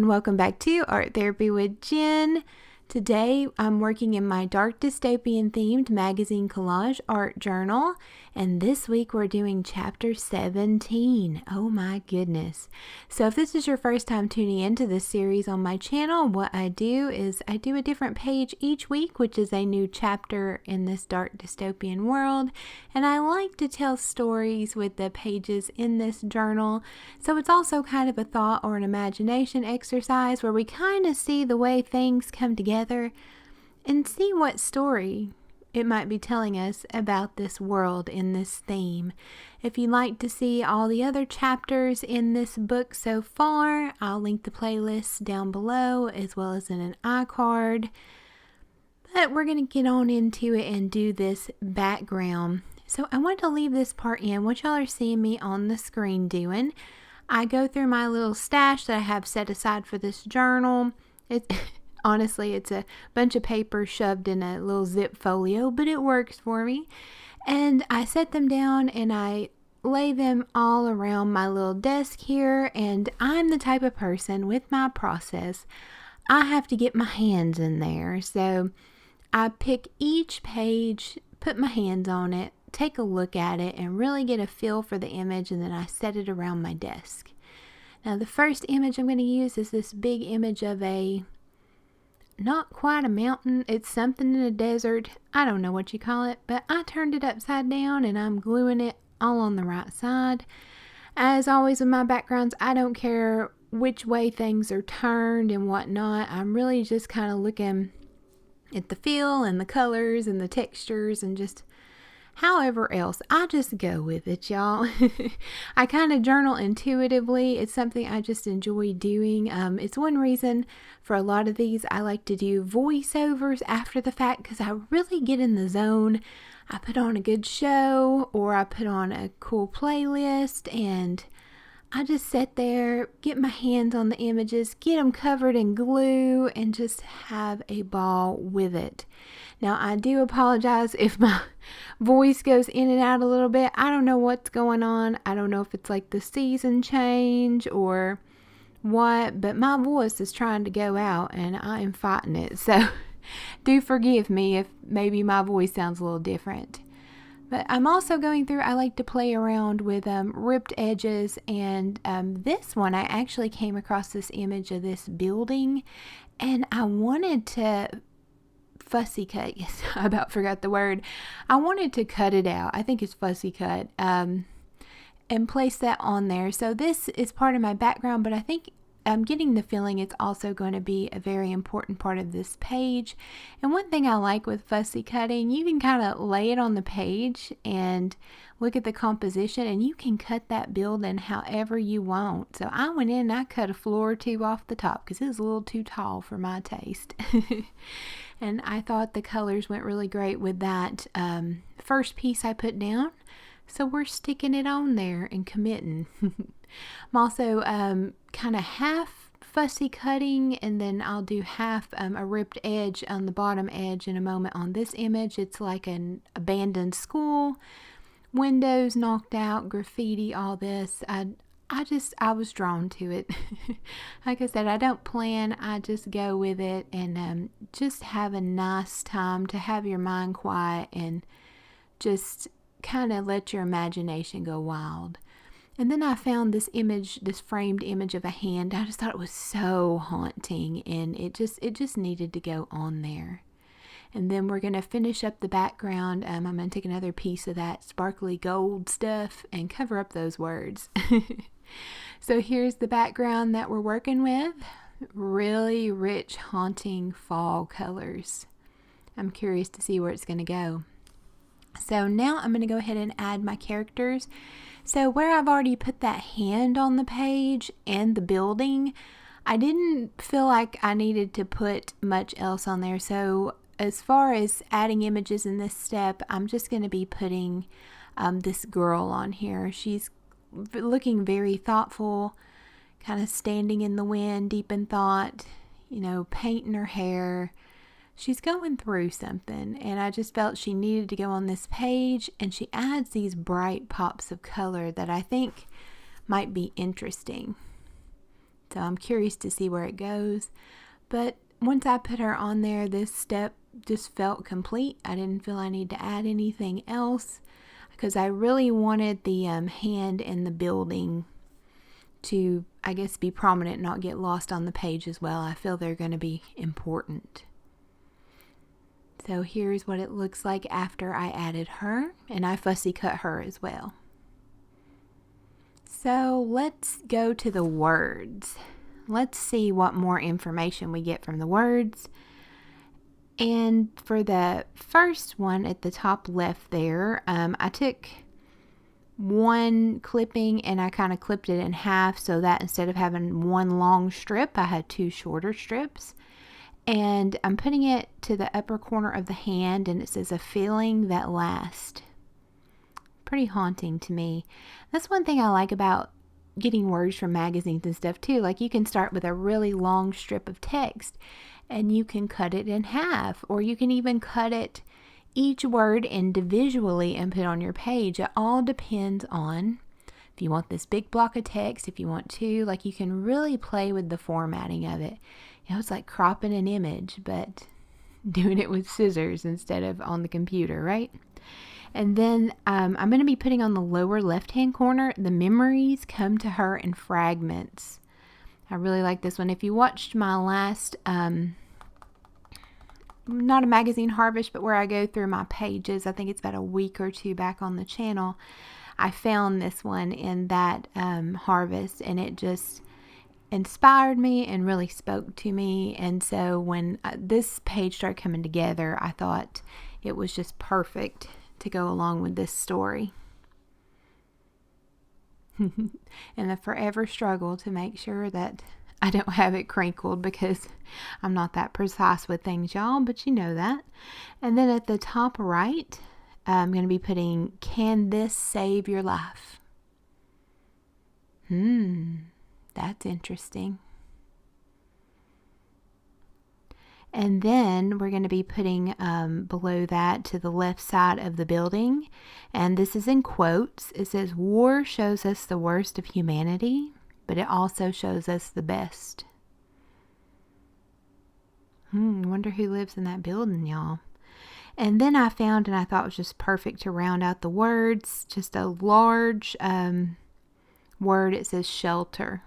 and welcome back to Art Therapy with Jen. Today I'm working in my Dark Dystopian themed magazine collage art journal, and this week we're doing chapter 17. Oh my goodness. So if this is your first time tuning into this series on my channel, what I do is I do a different page each week, which is a new chapter in this dark dystopian world, and I like to tell stories with the pages in this journal. So it's also kind of a thought or an imagination exercise where we kind of see the way things come together and see what story it might be telling us about this world in this theme. If you'd like to see all the other chapters in this book so far, I'll link the playlist down below as well as in an iCard. But we're going to get on into it and do this background. So I want to leave this part in, what y'all are seeing me on the screen doing. I go through my little stash that I have set aside for this journal. Honestly, it's a bunch of paper shoved in a little zip folio, but it works for me. And I set them down and I lay them all around my little desk here. And I'm the type of person with my process, I have to get my hands in there. So I pick each page, put my hands on it, take a look at it, and really get a feel for the image, and then I set it around my desk. Now the first image I'm going to use is this big image of not quite a mountain, it's something in a desert. I don't know what you call it, but I turned it upside down and I'm gluing it all on the right side. As always with my backgrounds, I don't care which way things are turned and whatnot. I'm really just kind of looking at the feel and the colors and the textures and just however else. I just go with it, y'all. I kind of journal intuitively. It's something I just enjoy doing. It's one reason for a lot of these I like to do voiceovers after the fact, because I really get in the zone. I put on a good show or I put on a cool playlist and I just sit there, get my hands on the images, get them covered in glue, and just have a ball with it. Now, I do apologize if my voice goes in and out a little bit. I don't know what's going on. I don't know if it's like the season change or what, but my voice is trying to go out and I am fighting it. So do forgive me if maybe my voice sounds a little different. But I'm also going through, I like to play around with ripped edges, and this one, I actually came across this image of this building, and I wanted to fussy cut, yes, I about forgot the word. I wanted to cut it out, I think it's fussy cut, and place that on there. So this is part of my background, but I think I'm getting the feeling it's also going to be a very important part of this page. And one thing I like with fussy cutting, you can kind of lay it on the page and look at the composition, and you can cut that building however you want. So I went in and I cut a floor or two off the top because it was a little too tall for my taste. And I thought the colors went really great with that first piece I put down. So we're sticking it on there and committing. I'm also kind of half fussy cutting, and then I'll do half a ripped edge on the bottom edge in a moment on this image. It's like an abandoned school, windows knocked out, graffiti, all this. I was drawn to it. Like I said, I don't plan, I just go with it and just have a nice time to have your mind quiet and just kind of let your imagination go wild. And then I found this image, this framed image of a hand. I just thought it was so haunting, and it just needed to go on there. And then we're going to finish up the background. I'm going to take another piece of that sparkly gold stuff and cover up those words. So here's the background that we're working with. Really rich, haunting fall colors. I'm curious to see where it's going to go. So now I'm going to go ahead and add my characters. So where I've already put that hand on the page and the building, I didn't feel like I needed to put much else on there. So as far as adding images in this step, I'm just going to be putting this girl on here. She's looking very thoughtful, kind of standing in the wind, deep in thought, painting her hair. She's going through something, and I just felt she needed to go on this page, and she adds these bright pops of color that I think might be interesting So I'm curious to see where it goes. But once I put her on there, this step just felt complete. I didn't feel I need to add anything else because I really wanted the hand and the building to, I guess, be prominent, not get lost on the page as well. I feel they're going to be important. So here's what it looks like after I added her, and I fussy cut her as well. So let's go to the words. Let's see what more information we get from the words. And for the first one at the top left there, I took one clipping and I kind of clipped it in half so that instead of having one long strip, I had two shorter strips. And I'm putting it to the upper corner of the hand, and it says a feeling that lasts. Pretty haunting to me. That's one thing I like about getting words from magazines and stuff too. Like, you can start with a really long strip of text and you can cut it in half, or you can even cut it each word individually and put on your page. It all depends on if you want this big block of text, if you want to, like, you can really play with the formatting of it. You know, it's like cropping an image, but doing it with scissors instead of on the computer, right? And then I'm going to be putting on the lower left-hand corner, the memories come to her in fragments. I really like this one. If you watched my last, not a magazine harvest, but where I go through my pages, I think it's about a week or two back on the channel, I found this one in that harvest, and it just inspired me and really spoke to me. And so when this page started coming together, I thought it was just perfect to go along with this story. And the forever struggle to make sure that I don't have it crinkled, because I'm not that precise with things, y'all, but you know that. And then at the top right, I'm going to be putting, can this save your life? That's interesting. And then we're going to be putting below that to the left side of the building. And this is in quotes. It says, war shows us the worst of humanity, but it also shows us the best. Wonder who lives in that building, y'all. And then I found, and I thought it was just perfect to round out the words, just a large word. It says shelter.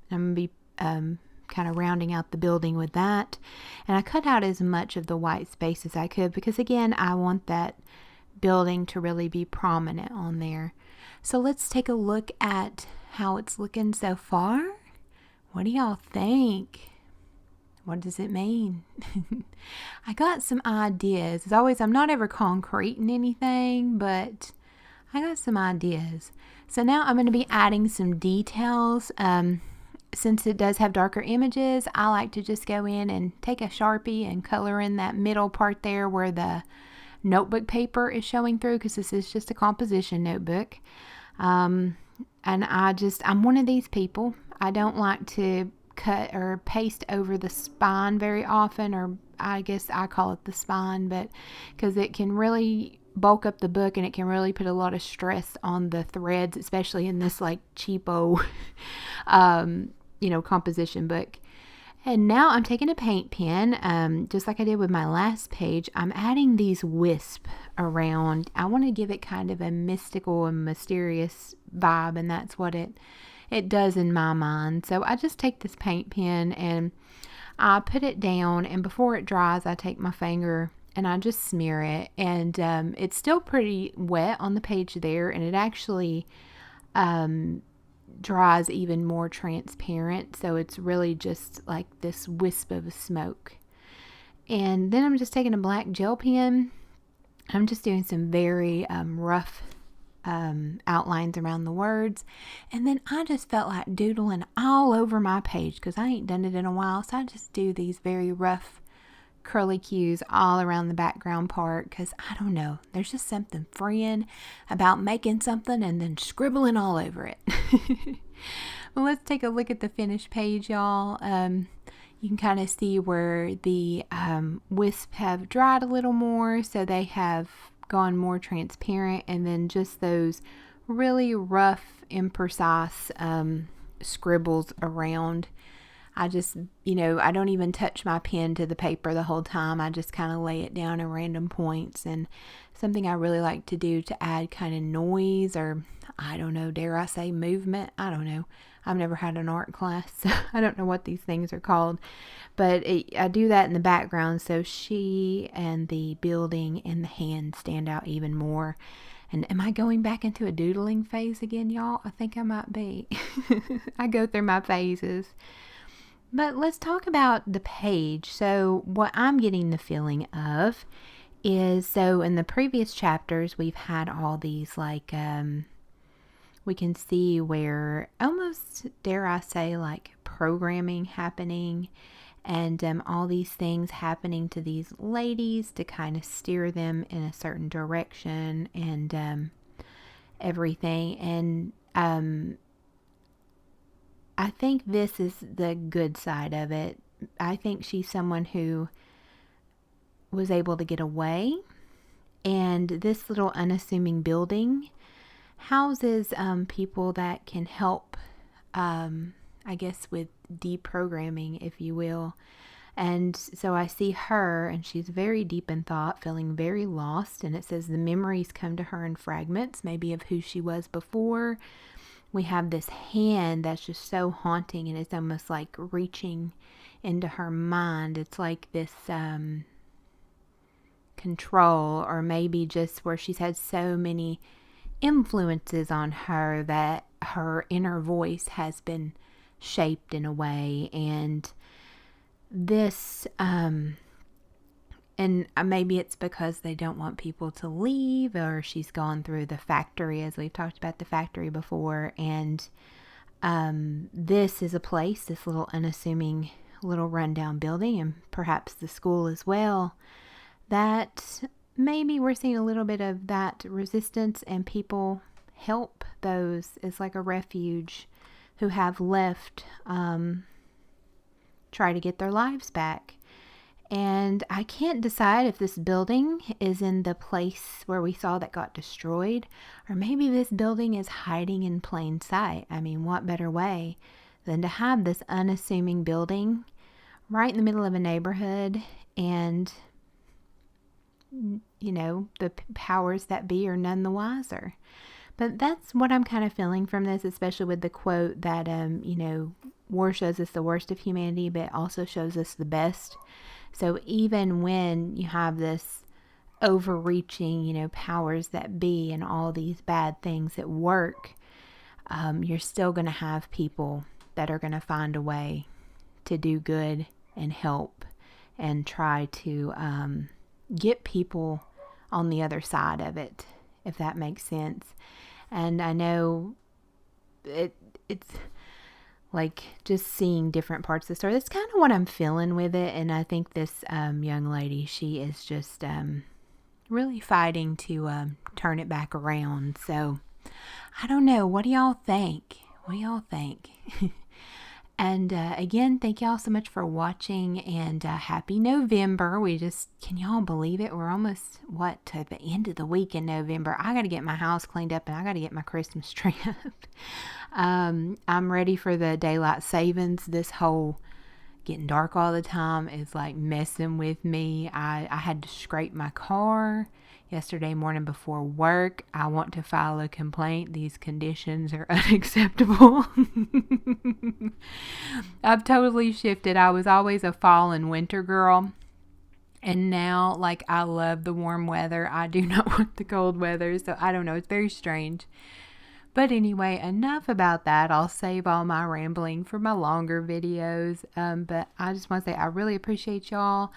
I'm going to be kind of rounding out the building with that. And I cut out as much of the white space as I could, because again, I want that building to really be prominent on there. So let's take a look at how it's looking so far. What do y'all think? What does it mean? I got some ideas. As always, I'm not ever concrete in anything, but I got some ideas. So now I'm going to be adding some details. Since it does have darker images, I like to just go in and take a Sharpie and color in that middle part there where the notebook paper is showing through, because this is just a composition notebook. And I'm one of these people. I don't like to cut or paste over the spine very often, or I guess I call it the spine, but because it can really bulk up the book and it can really put a lot of stress on the threads, especially in this like cheapo composition book. And now I'm taking a paint pen, just like I did with my last page. I'm adding these wisps around. I want to give it kind of a mystical and mysterious vibe, and that's what it does in my mind. So I just take this paint pen and I put it down, and before it dries, I take my finger and I just smear it. And it's still pretty wet on the page there, and it actually dries even more transparent, so it's really just like this wisp of smoke. And then I'm just taking a black gel pen. I'm just doing some very rough outlines around the words, and then I just felt like doodling all over my page because I ain't done it in a while, so I just do these very rough curly cues all around the background part, because I don't know, there's just something freeing about making something and then scribbling all over it. Well, let's take a look at the finished page, y'all. You can kind of see where the wisps have dried a little more, so they have gone more transparent, and then just those really rough, imprecise scribbles around. I just, I don't even touch my pen to the paper the whole time. I just kind of lay it down at random points. And something I really like to do to add kind of noise, or I don't know, dare I say movement? I don't know. I've never had an art class, so I don't know what these things are called. But I do that in the background, so she and the building and the hand stand out even more. And am I going back into a doodling phase again, y'all? I think I might be. I go through my phases. But let's talk about the page. So what I'm getting the feeling of is, so in the previous chapters, we've had all these like, we can see where almost, dare I say, like programming happening, and all these things happening to these ladies to kind of steer them in a certain direction, and everything. And I think this is the good side of it. I think she's someone who was able to get away, and this little unassuming building houses people that can help, I guess, with deprogramming, if you will. And so I see her, and she's very deep in thought, feeling very lost. And it says the memories come to her in fragments, maybe of who she was before. We have this hand that's just so haunting, and it's almost like reaching into her mind. It's like this control, or maybe just where she's had so many influences on her that her inner voice has been shaped in a way. And this and maybe it's because they don't want people to leave, or she's gone through the factory, as we've talked about the factory before. And this is a place, this little unassuming little rundown building, and perhaps the school as well, that maybe we're seeing a little bit of that resistance, and people help those as like a refuge who have left, try to get their lives back. And I can't decide if this building is in the place where we saw that got destroyed, or maybe this building is hiding in plain sight. I mean, what better way than to have this unassuming building right in the middle of a neighborhood, and the powers that be are none the wiser. But that's what I'm kind of feeling from this, especially with the quote that, war shows us the worst of humanity, but it also shows us the best. So even when you have this overreaching, powers that be and all these bad things at work, you're still going to have people that are going to find a way to do good and help and try to get people on the other side of it, if that makes sense. And I know it's like just seeing different parts of the story. That's kind of what I'm feeling with it. And I think this young lady, she is just really fighting to turn it back around. So I don't know. What do y'all think? And again, thank y'all so much for watching, and happy November. Can y'all believe it? We're almost, to the end of the week in November. I got to get my house cleaned up, and I got to get my Christmas tree up. I'm ready for the daylight savings. This whole getting dark all the time is like messing with me. I had to scrape my car yesterday morning before work. I want to file a complaint. These conditions are unacceptable. I've totally shifted. I was always a fall and winter girl, and now I love the warm weather. I do not want the cold weather, so I don't know. It's very strange. But anyway, enough about that. I'll save all my rambling for my longer videos. But I just want to say I really appreciate y'all.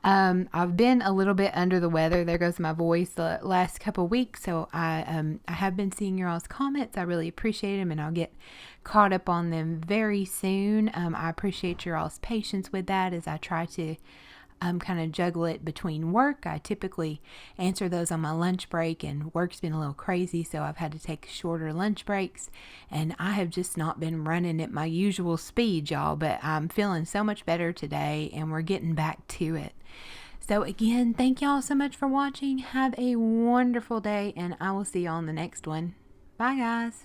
I've been a little bit under the weather. There goes my voice the last couple weeks. So I have been seeing your all's comments. I really appreciate them, and I'll get caught up on them very soon. I appreciate your all's patience with that as I try to kind of juggle it between work. I typically answer those on my lunch break, and work's been a little crazy, so I've had to take shorter lunch breaks, and I have just not been running at my usual speed, y'all, but I'm feeling so much better today, and we're getting back to it. So again, thank y'all so much for watching. Have a wonderful day, and I will see y'all on the next one. Bye, guys.